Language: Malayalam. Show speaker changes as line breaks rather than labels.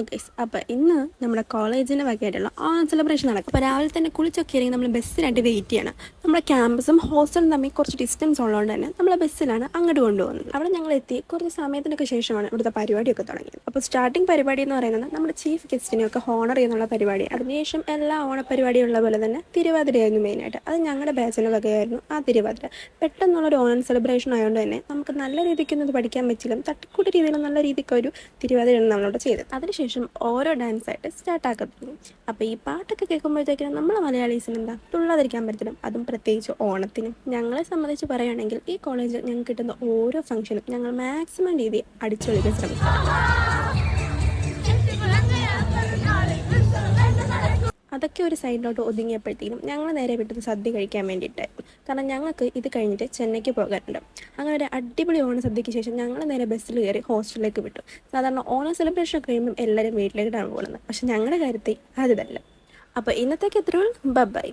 ഗൈസ്, അപ്പോൾ ഇന്ന് നമ്മുടെ കോളേജിൻ്റെ വകയായിട്ടുള്ള ഓണം സെലിബ്രേഷൻ നടക്കും. അപ്പോൾ രാവിലെ തന്നെ കുളിച്ചൊക്കെ ഇറങ്ങി നമ്മൾ ബസ്സിനായിട്ട് വെയിറ്റ് ചെയ്യണം. നമ്മുടെ ക്യാമ്പസും ഹോസ്റ്റലും തമ്മിൽ കുറച്ച് ഡിസ്റ്റൻസ് ഉള്ളതുകൊണ്ട് തന്നെ നമ്മൾ ബസ്സിലാണ് അങ്ങോട്ട് കൊണ്ടുപോകുന്നത്. അവിടെ ഞങ്ങൾ എത്തി കുറച്ച് സമയത്തിനൊക്കെ ശേഷമാണ് ഇവിടുത്തെ പരിപാടിയൊക്കെ തുടങ്ങിയത്. അപ്പോൾ സ്റ്റാർട്ടിംഗ് പരിപാടി എന്ന് പറയുന്നത് നമ്മുടെ ചീഫ് ഗസ്റ്റിനെയൊക്കെ ഹോണർ ചെയ്യുന്നുള്ള പരിപാടി. അതിനുശേഷം എല്ലാ ഓണപരിപാടിയുള്ള പോലെ തന്നെ തിരുവാതിരയായിരുന്നു മെയിനായിട്ട്. അത് ഞങ്ങളുടെ ബാച്ചിൻ്റെ വകയായിരുന്നു ആ തിരുവാതിര. പെട്ടെന്നുള്ളൊരു ഓണം സെലിബ്രേഷൻ ആയതുകൊണ്ട് തന്നെ നമുക്ക് നല്ല രീതിക്കൊന്നും ഇത് പഠിക്കാൻ പറ്റില്ല. തട്ടിക്കൂട്ട് രീതിയിൽ നല്ല രീതിക്ക് ഒരു തിരുവാതിരയാണ് നമ്മളോട് ചെയ്തത്. അതിനുശേഷം ഓരോ ഡാൻസായിട്ട് സ്റ്റാർട്ടാക്കത്തുള്ളൂ. അപ്പോൾ ഈ പാട്ടൊക്കെ കേൾക്കുമ്പോഴത്തേക്കും നമ്മൾ മലയാളീസിന് എന്താ തുള്ളാതിരിക്കാൻ പറ്റത്തില്ല, അതും പ്രത്യേകിച്ച് ഓണത്തിന്. ഞങ്ങളെ സംബന്ധിച്ച് പറയുകയാണെങ്കിൽ ഈ കോളേജിൽ ഞങ്ങൾക്ക് കിട്ടുന്ന ഓരോ ഫംഗ്ഷനും ഞങ്ങൾ മാക്സിമം രീതി അടിച്ചൊളിക്കാൻ ശ്രമിക്കും. അതൊക്കെ ഒരു സൈഡിലോട്ട് ഒതുങ്ങിയപ്പോഴത്തേക്കും ഞങ്ങൾ നേരെ വിട്ടത് സദ്യ കഴിക്കാൻ വേണ്ടിയിട്ടായിരുന്നു. കാരണം ഞങ്ങൾക്ക് ഇത് കഴിഞ്ഞിട്ട് ചെന്നൈക്ക് പോകാനുണ്ട്. അങ്ങനെ ഒരു അടിപൊളി ഓണ സദ്യയ്ക്ക് ശേഷം ഞങ്ങൾ നേരെ ബസ്സിൽ കയറി ഹോസ്റ്റലിലേക്ക് വിട്ടു. സാധാരണ ഓണം സെലിബ്രേഷൻ കഴിയുമ്പം എല്ലാവരും വീട്ടിലേക്കാണ് പോകുന്നത്. പക്ഷെ ഞങ്ങളുടെ കാര്യത്തിൽ അതല്ല. അപ്പോൾ ഇന്നത്തേക്ക് എത്രയും ബൈ.